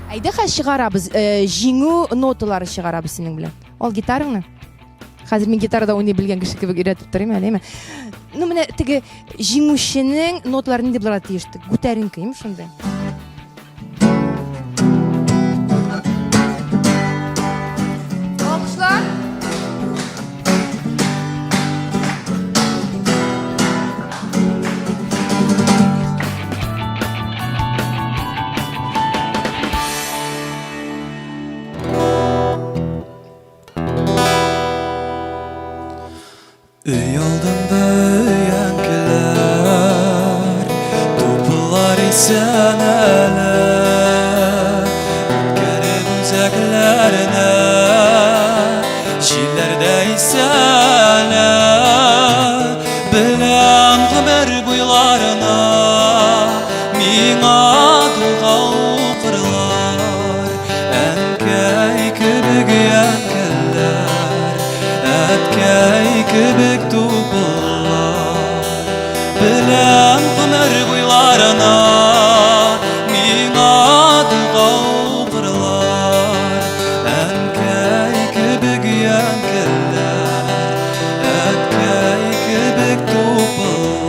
Ayda çıkarabız, jingu notaları çıkarabız senin bilen. Al gitarını. Hazır men gitarada oynayabilgen bilgen kişi gibi üretip durayım öyle mi? Ну, mene tigi jinguşinin notalarını da bilarat işte. Guterin kıyım şunday. Alkışlar. Ey aldında yankiler, toplar isen ele, gelip uzaklarına, şillerde isen bilen haber buylarına, mina dua okurlar, enkey kübük yankiler, etkey kübük tuplar, bilen haber buylarına, mina dua okurlar, enkey kübük yankiler, etkey kübük tuplar.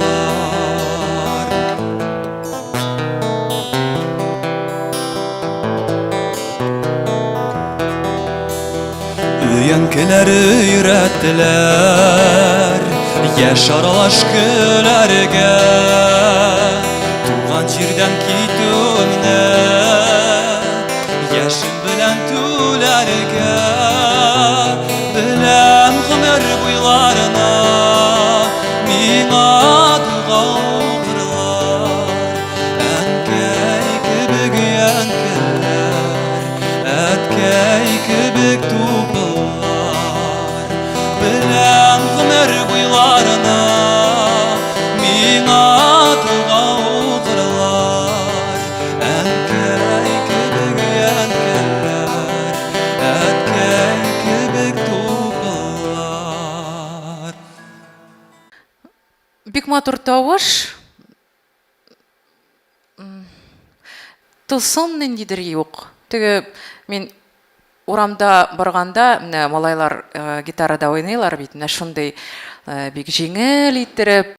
Yankileri ürettiler, yaşar aşkılarga, tuğan jirden kitune, yaşın bilen tülerga, bilen hümer buylarına, mina duğa okurlar, enkey kübük yankiler, etkey kübük tuplar, bilen hümer buylarına, mina duğa okurlar, enkey kübük yankiler, etkey kübük tuplar. Бик матур тавыш. Тылсым ниндидер юк. Теге мен урамда барганда, менә малайлар гитарада ойныйлар бит, менә шундый бик җиңел иттереп.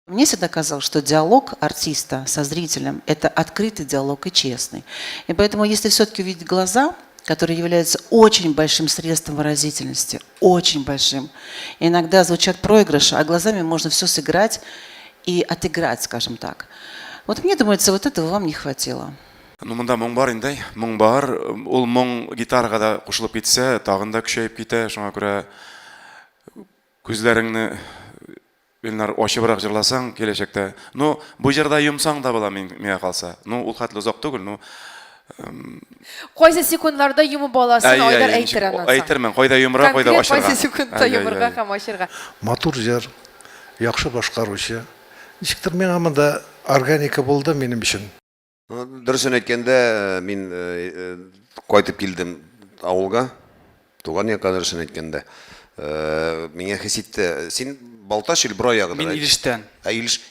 Мне всегда казалось, что диалог артиста со зрителем – это открытый диалог и честный. И поэтому, если все-таки увидеть глаза, которые являются очень большим средством выразительности, очень большим, иногда звучат проигрыши, а глазами можно все сыграть и отыграть, скажем так. Вот мне думается, вот этого вам не хватило. Ну, мында моң бар инде, моң бар. Ул моң гитарага да кушылып китсә, тагын да көчәйеп китә. Шуңа күрә күзләреңне Билнар ачыбрак җырласаң киләчәктә. Ну, бу җырда йомсаң да була миңа калса. Ну, ул хәтле озак түгел, ну. Кайсы секундlarda yumub баласын Айдар әйтер аннан соң. Әйтермен, кайда йомырга, кайда ачырга. Кайсы секундта йомырга һәм ачырга. Матур җыр, яхшы башкаручы. Ничектер миңа монда органика булды минем өчен. Дөресен әйткәндә, мин кайтып килдем авылга. Туган якка дөресен әйткәндә. Миңа хис итте. Син Балташ или Брой ягыда? Мин Илештән.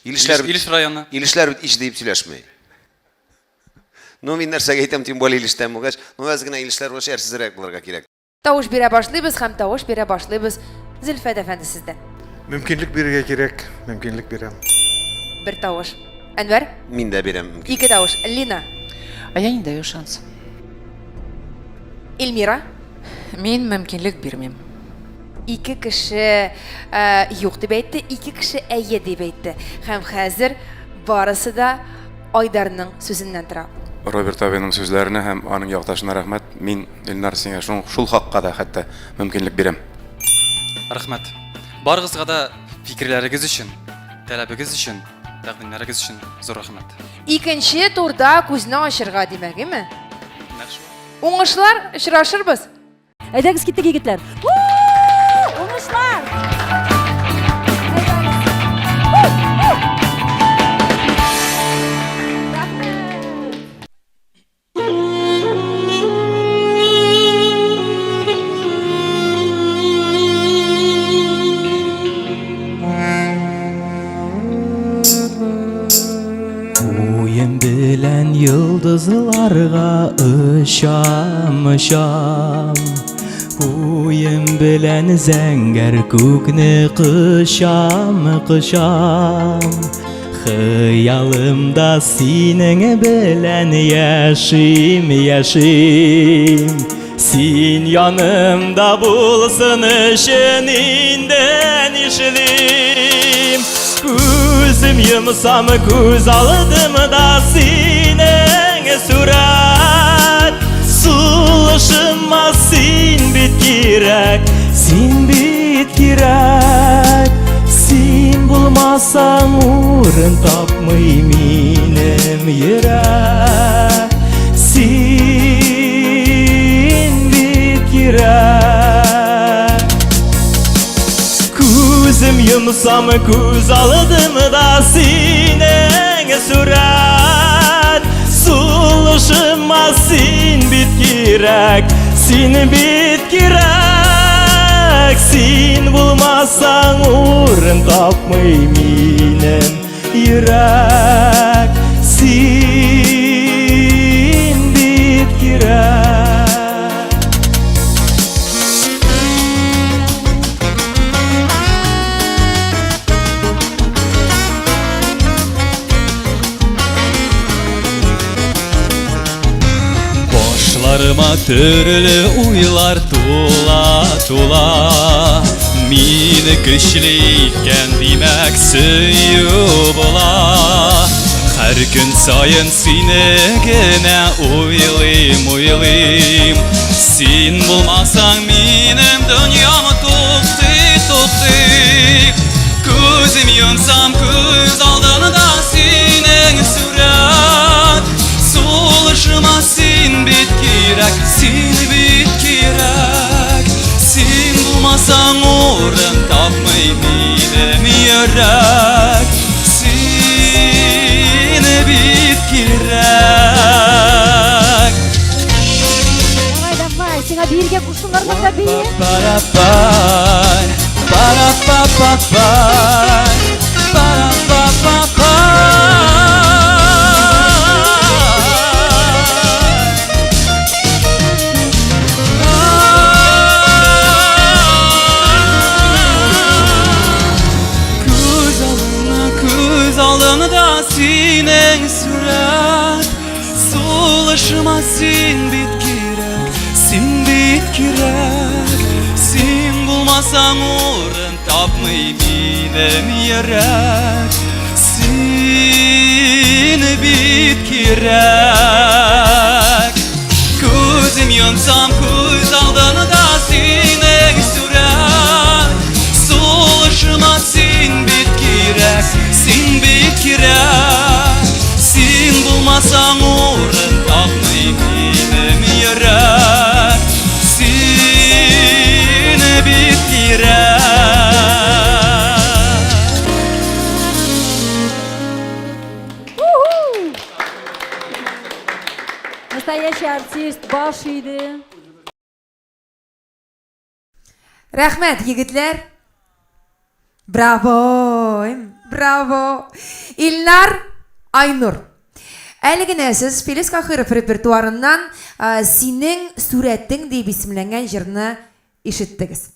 Илешләр районы. Илешләр бит ич дип сөйләшмәй. Ну, мин нәрсәгә әйтәм, тем более Илештән булгач, ну, әз генә Илешләр башы әрсезрәк булырга кирәк. Тавыш бирә башлыйбыз һәм тавыш бирә башлыйбыз. Зөлфәт әфәнде сездән. Мөмкинлек бирергә кирәк, мөмкинлек бирәм. Бер тавыш. Әнвәр, Мин дә бирәм. ике тавыш. Лина, А я не даю шанс. Эльмира, Мин мөмкинлек бирмим. ике кеше юк дип әйтте, ике кеше әйе дип әйтте. Һәм хәзер барысы да Айдарның сүзеннән тора. Роберт абыйның сүзләренә һәм аның якташына рәхмәт. Мин Илнар сиңа шул хакка да хәтта мөмкинлек бирәм. Рәхмәт. Барыгызга да фикерләрегез өчен, таләбегез өчен, тәкъдимнәрегез өчен зур рәхмәт. Икенче турда күзне ачырга димәгеме? Нәкъ Уңышлар очрашырбыз. Әйдәгез киттек, егетләр. Уңышлар! Yıldızlarga ışam Uyum bilen zəngər kukni qışam Xəyalımda senin bilen yaşim Sin yanımda bulsun işin inden işlim Gözüm yumsam göz aldım da senin surat Sulışıma sin bit kirek Sin bulmasan urun tapmay minem yürek Sin bit kirek Gözüm yumsam göz aldım da senin surat Sulışıma sin bit kirek Sin bulmasan urun tapmay minem yürek Sin bit kirek Başlarıma türlü uylar tula Mini güçlüyken demek söyüp ola Her gün sayın seni gene uylayım Sen bulmasan benim dünyamı tukti Gözüm yumsam göz aldığında senin surat Soluşuma sen bit kirek Sen bulmasan orun tapmay benim yürek Sen bit kirek Давай, давай, сиңа бирге куштуңарга да бир. Göz aldığında senin surat Soluşuma sen bit kirek Sen bulmasan orun tapmay benim yürek Sen bit kirek Gözüm yumsam göz aldığında senin surat Soluşuma sen bit kirek Sen bulmasan orun tapmay benim yürek Sen bit kirek Настоящий артист баш иде. Рәхмәт, егетләр. Браво. Илнар Айнур. Әле генә сез Фелис Кахыров репертуарыннан синең сүрәтең дип исемләнгән җырны ишеттегез.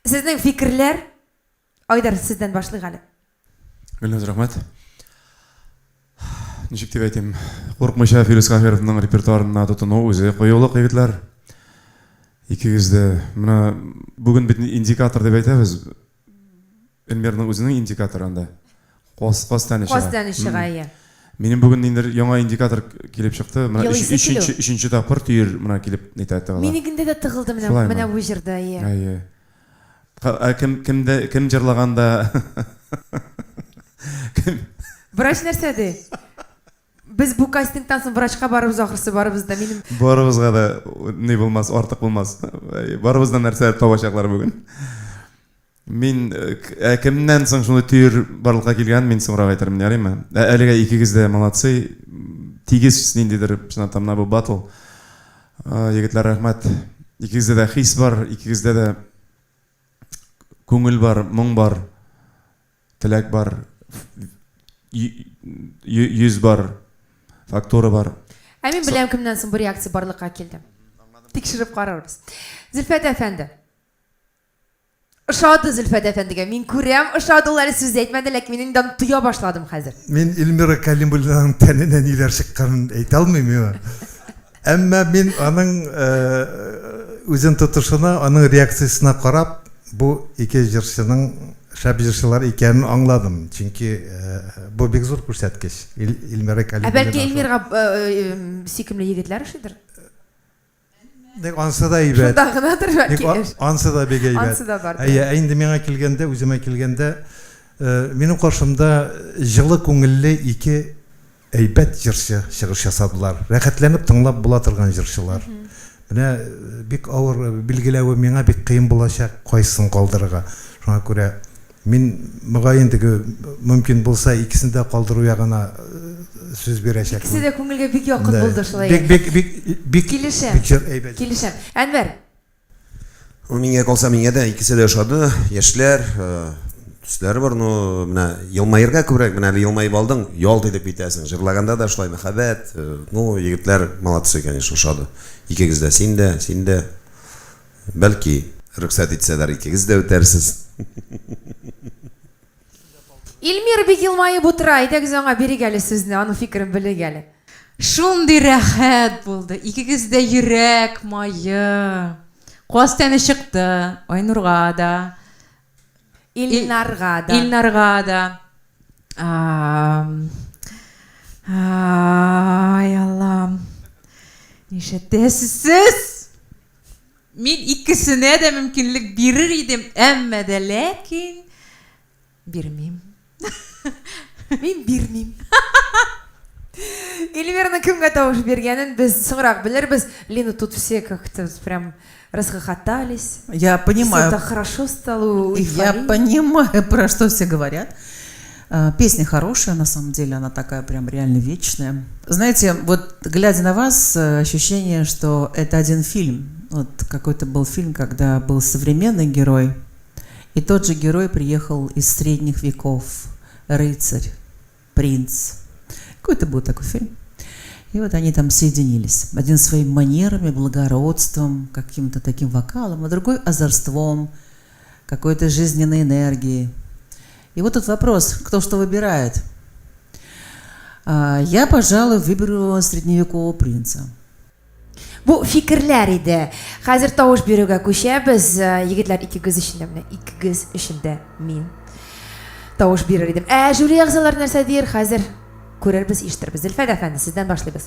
Сезнең фикерләр? Айдар, сездән башлыйк әле. Гөлназ, рахмәт. Ничек дип әйтим, курыкмыйча Фелис Кахыровның репертуарына тотыну үзе кыюлык, егетләр. Икегез дә менә бүген бит индикатор дип әйтәбез. Элмерның үзенең индикаторы анда. Кос танышыга. Минем бүген инде яңа индикатор килеп чыкты. Менә 3нче тапкыр түйер менә килеп әйтә. Минегендә дә тыгылды менә бу җырда. Кем җырлаганда Врач нәрсә ди? Без бу кастингтан соң врачка барыбыз, ахырсы барыбыз да минем. Барыбызга да ни булмас, артык булмас. Барыбыздан нәрсә табачаклар бүген. Мин кемнән соң шуны түйер барлыкка килгән, мин соңрак әйтәрмен, ярыймы? Әлегә икегез дә молодцы. Тигез ниндидер чынатамна бу батл. Егетләр, рәхмәт. Икегездә дә хис бар, икегездә дә күңел бар, моң бар, теләк бар, йөз бар, фактура бар. Мен білем кімнен соң бір реакция барлыққа келді. Текшіріп қарарбыз. Зülfet Efendi. Ышады Зülfet Efendi'ге. Мен көрем, ышадылары сөз әйтмәді, ләкин мен индан туя башладым хәзер. Мен Эльмира Калимулланың тәненен ниләр чыкканын әйтә алмыйм. Әмма мен аның үзен тотышына, аның реакциясына карап, бу ике җырчының шәп җырчылар икәнен аңладым. Чөнки бу бик зур күрсәткеч. Эльмира Калимулла. Бәлки Эльмирга сөйкемле егетләр шидер. Ансы да әйбәт. Шунда гынадыр бәлки. Ансы да бик әйбәт. Ансы да бар. Инде миңа килгәндә, үземә килгәндә, минем каршымда җылы күңелле ике әйбәт җырчы чыгыш ясадылар. Рәхәтләнеп тыңлап була торган җырчылар. Менә бик авыр билгеләве миңа бик кыен булачак, кайсын калдырырга. Шуңа күрә мин мөгаен теге мөмкин булса икесен дә калдыру ягына сөз бирәчәкмен. İkisi de күңелгә бик якын булды шулай. Бик Килешәм. әйбәт. Килешәм. Әнвәр. Миңа калса миңа да икесе дә ошады. Яшьләр, төсләре бар, ну, менә елмаерга күбрәк, менә елмаеп алдың, ялт итеп китәсең. Җырлаганда да шулай мәхәббәт, ну, егетләр молодцы, конечно, ошады. Икегез дә, син дә. Бәлки рөхсәт итсәләр, икегез дә үтәрсез. Эльмир бик елмаеп утыра. Әйдәгез аңа бирик әле сүзне, аның фикерен белик әле. Шундый рәхәт булды. Икегез дә йөрәк майы. Каз тәне чыкты. Айнурга да, Илнарга да. Илнарга да. Ай Аллам. Нишәтәсез? Мин икесенә дә мөмкинлек бирер идем, әмма дә ләкин бирмим. Мин бирмим. Эльмирның кемгә тавыш бергәнен без соңрак белербез. Лена, тут все как-то прям расхохотались. Я понимаю. Все так хорошо стало. Я понимаю, про что все говорят. Песня хорошая, на самом деле, она такая прям реально вечная. Знаете, вот глядя на вас, ощущение, что это один фильм. Вот какой-то был фильм, когда был современный герой, и тот же герой приехал из средних веков. Рыцарь, принц. Какой-то был такой фильм. И вот они там соединились. Один своими манерами, благородством, каким-то таким вокалом, а другой озорством, какой-то жизненной энергией. И вот тут вопрос, кто что выбирает. Я, пожалуй, выберу средневекового принца. Бу фикерләр иде. Хәзер тавыш бирүгә күчәбез. Егетләр, икегез эчендә менә, икегез эчендә мин тавыш бирер идем. Жюри әгъзалары нәрсә дияр хәзер? Күрербез, ишетербез. Зөлфәт әфәнде, сездән башлыйбыз.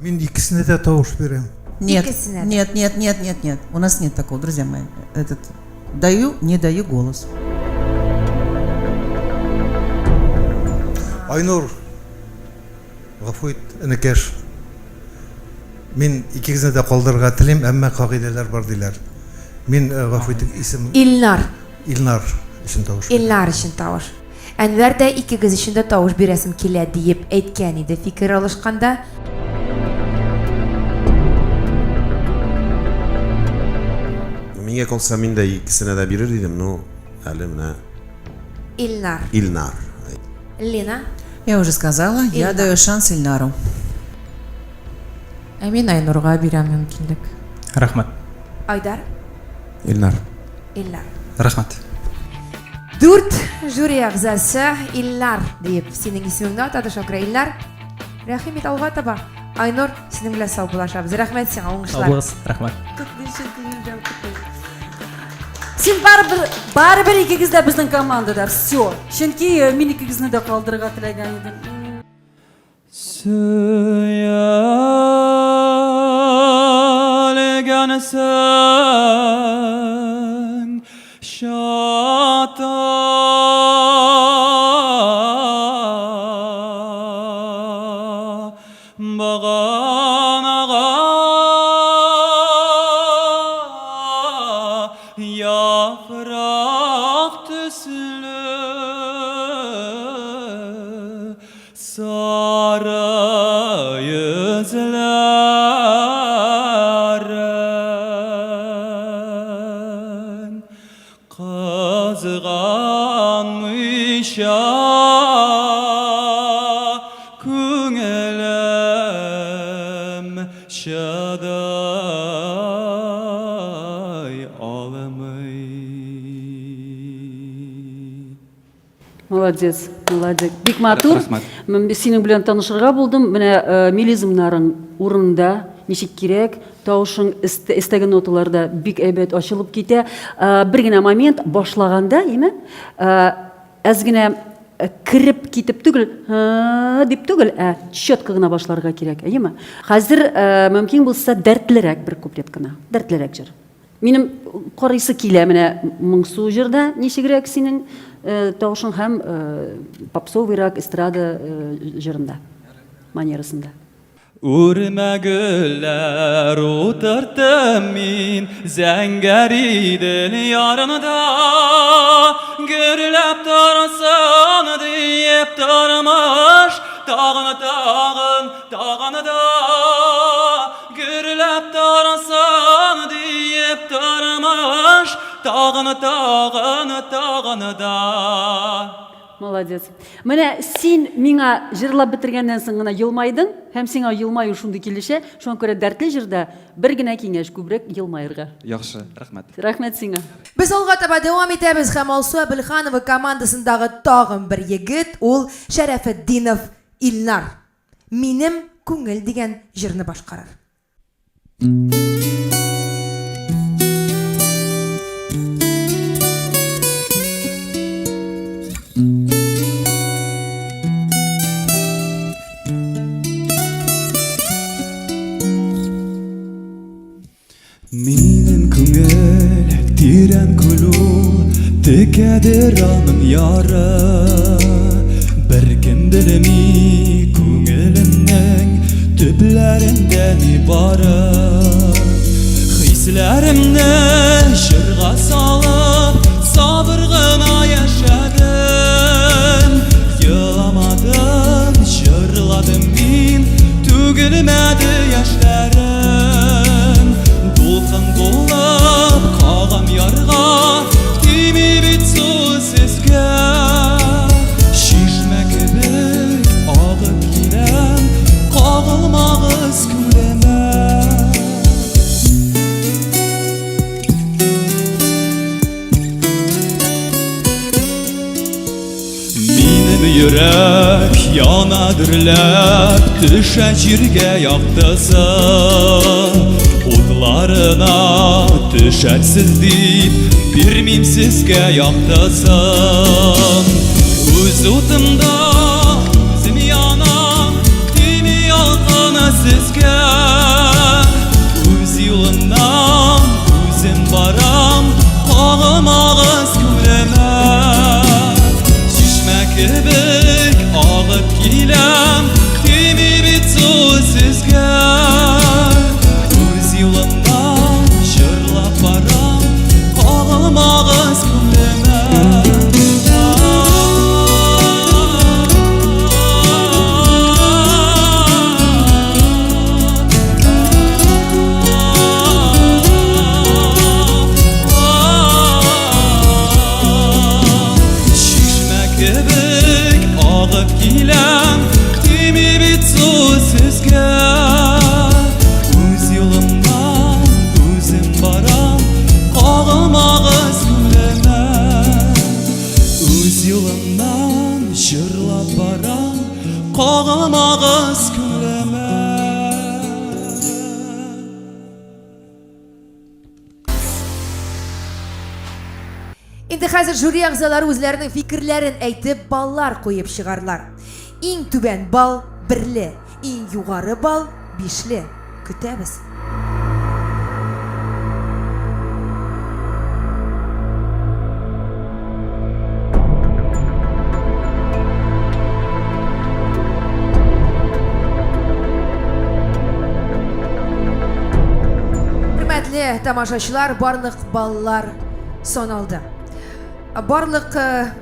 Мин икесенә дә тавыш бирәм. Нет, Икесенә. нет. У нас нет такого, друзья мои. Даю, не даю голос. Айнур, гафу ит, энекәш. Мин икегезне дә калдырырга телим, әмма кагыйдәләр бар диләр. Мин гафу итик, исем Илнар. Илнар өчен тавыш. Илнар өчен тавыш. Әнвәр дә икегез өчен дә тавыш бирәсем килә диеп әйткән иде фикер алышканда. Миңа калса мин дә икесенә дә бирер идем, ну, әле менә Илнар. Илнар. Лена. Я уже сказала, я даю шанс Ильнару. Мин Айнурга бирәм мөмкинлек. Рәхмәт. Айдар. Илнар. Илнар. Рәхмәт. 4 жюри әгъзасы Илнар дип синең исемеңне атады Шакира. Илнар. Рәхим ит алга таба. Айнур, синең белән сау булашабыз. Рәхмәт сиңа, уңышлар. Рәхмәт. Сен барыбер икегез дә безнең командада. Все. Чөнки мин икегезне дә калдырырга теләгән идем. Söyleyemezsen şata bağanağa yaprak tüslü sarı yüzlerin kızganmış ya küngele şaday alamay. Молодец, молодец. Бик матур. Рахмат. Мен синең белән танышырга булдым. Менә мелизмнарың урында, ничек кирәк, тавышың истәгән ноталарда бик әйбәт ачылып китә. Бер генә момент башлаганда, име? Әз генә кирип китеп түгел, дип түгел, четко гына башларга кирәк, әйеме? Хәзер мөмкин булса дәртлерәк бер куплет кына, дәртлерәк җыр. Минем карыйсы килә менә Моңсу җырда, ничегрәк синең тавышың һәм попсовыйрак эстрада җырында, манерасында. Үрмәгүлләр утыртым мин зәңгәри дел ярында, гөрләп торсын диеп тормыш, тагын да, гөрләп торсын диеп тормыш, тагын да. Молодец. Менә син миңа җырлап бетергәннән соң гына елмайдың, һәм сиңа елмаю шундый килешә, шуңа күрә дәртле җырда бер генә киңәш күбрәк елмаерга. Яхшы, рәхмәт. Рәхмәт сиңа. Без алга таба дәвам итәбез һәм Алсу Әбелханова командасындагы тагын бер егет, ул Шәрәфетдинов Илнар. Минем күңел дигән җырны башкарыр. Минем күңел тирән күлү, текәдер аның яры. Беркем белми күңелемнең төпләрендә ни бары. Хисләремне җырга салып, сабыр гына яшәдем. Еламадым, җырладым мин, түгелмәде яшьләрем. Дулкын булып калган ярга, тими бит сүзсезгә. Шишмә кебек агып киләм, кагылмагыз күңелемә. Минем йөрәк яна дөрләп, төшә җиргә яктысы. Утларына төшәрсез дип, бирмим сезгә яктысын. Үз утымда үзем янам, тими ялкыны сезгә. Үз юлымнан үзем барам, кагылмагыз күңелемә. Шишмә кебек агып киләм, тими бит сүзсезгә. Юлымдан җырлап барам, кагылмагыз күңелемә. Шишмә кебек агып киләм, тими бит сүзсезгә. Кагылмагыз күңелемә. Үз юлымнан җырлап барам, кагылмагыз күңелемә. Инде хәзер жюри әгъзалары үзләренең фикерләрен әйтеп, баллар куеп чыгарлар. Иң түбән балл 1, иң югары балл 5. Көтәбез. Тамашачылар, барлык баллар саналды. Барлык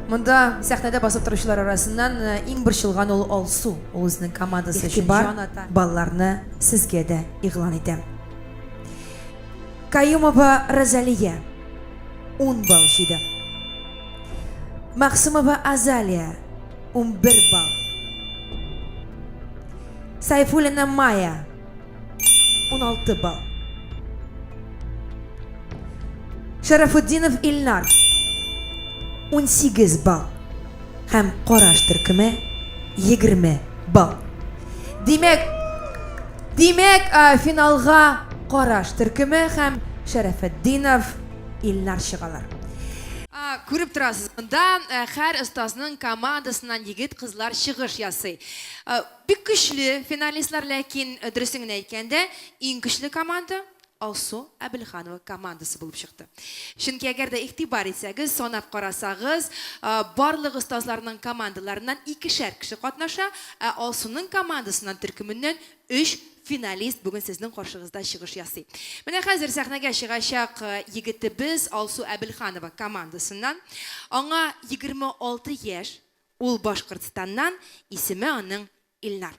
монда сәхнәдә басып торучылар арасыннан иң борчылган ул Алсу. Ул үзенең командасы өчен балларны сезгә дә игълан итәм. Каюмова Розалия 10 балл җыйды. Максимова Азалия 11 балл. Сайфуллина Майя 16 bal. Şerefetdinov İlnar 18 bal. Hem Qoraş Türküme 20 bal. Demek finalga Qoraş Türküme hem Şerefetdinov İlnar çıgalar. Көріп тұрасыз, мұнда әр ұстазының командасынан егет қызлар шығыш ясый. Бик күчлі финалистлар, ләкин дұрысыңын әйткәндә, ең күчлі команда Алсу Әбілханова командасы болып шықты. Чөнки әгәр дә игътибар итсәгез, санап карасагыз, барлык ұстазларның командаларынан 2шәр кеше катнаша, Алсуның командасынан төркемнән 3 финалист бүген сезнең каршыгызда чыгыш ясый. Менә хәзер сәхнәгә чыгачак егетебез Алсу Әбелханова командасыннан. Аңа 26 яшь, ул Башкортстаннан, исеме аның Илнар.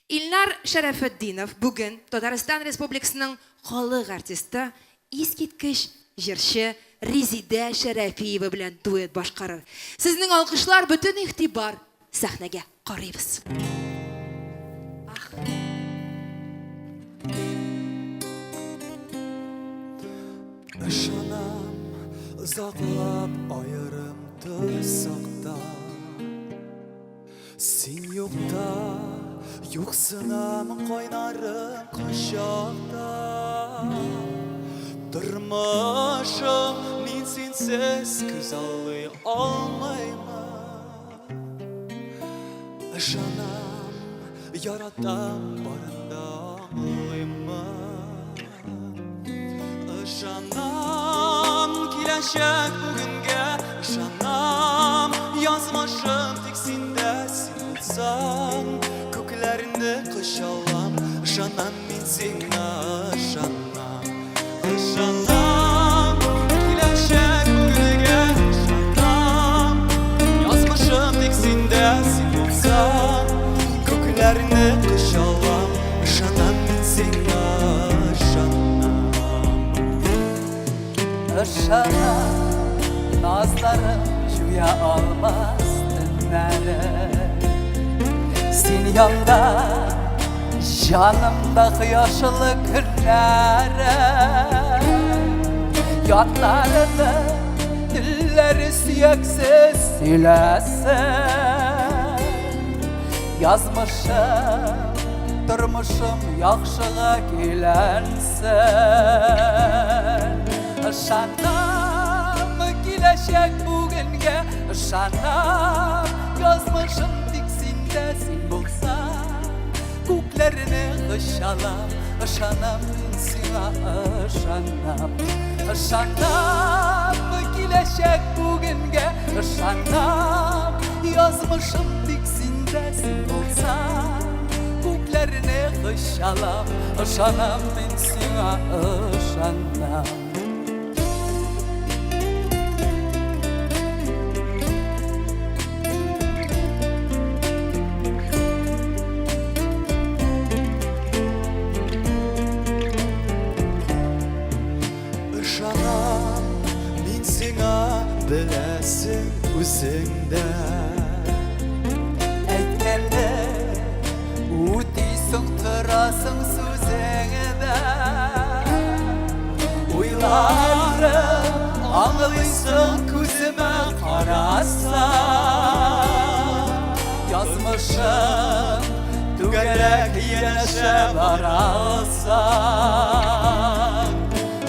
Илнар Шәрәфетдинов бүген Татарстан Республикасының халык артисты, искиткеч җырчы Резидә Шәрәфиева белән дуэт башкарыр. Сезнең алкышлар, бөтен игътибар сәхнәгә карыйбыз. Ышанам, ұзақлап айырымды сақта. Сен юқта, юқсынам қойнарым қашақта. Тұрмышым, мен сенсіз күз алый алмаймын. Ышанам, яратам барында аңлаймын. Ышанам, киләчәк бүгенгә, ышанам, язмышым тик синдә, син булсаң, күкләрне кыш алам, ышанам мин сиңа, ышанам. Ышанам, киләчәк бүгенгә, ышанам, язмышым тик синдә, син булсаң, күкләрне кыш алам, ышанам мин сиңа, ышанам. Işana nazlarım juya almaz dinlere. Sen yanda canımda yaşlı günlere. Yatlarını dilleri siyeksiz silesin. Yazmışım durmuşum yaxşığa kilensin. Işanam, kileşek bugünge, ışanam, yazmışım dik sinde sin bulsan, kuklerini ışalam, ışanam sina ışanam. Işanam, kileşek bugünge, ışanam, yazmışım dik sinde sin bulsan, kuklerini ışalam, ışanam sina ışanam. Ышанам, мин сиңа беләсең үзеңдә. Әйткәндә, үтисең торасың сүзеңдә. Уйларым, аңлыйсың күземә карасаң. Язмышым, түгәрәк янәшә барасаң.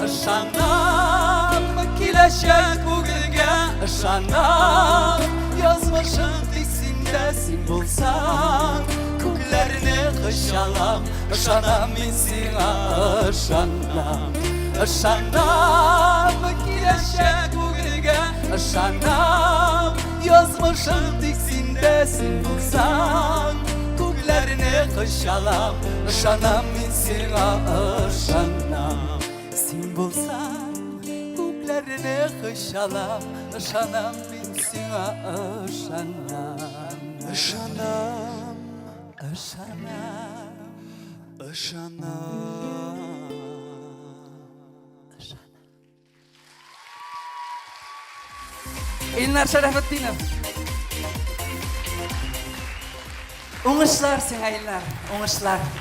Ышанам, kileşek bugünge, ışanam, yazmışım dizinde sin bulsan, kuklerini kışalam, ışanam min sina ışanam. Işanam, kileşek bugünge, ışanam, yazmışım dizinde sin bulsan, kuklerini kışalam, ışanam min sina ışanam. Sin bulsan, kuklerini kışalam, ışanam bin sina ışanam. Işanam, ışanam, ışanam. İlnar Şərəfetdinov. Oңышлар сиңа, Илнар, oңышлар.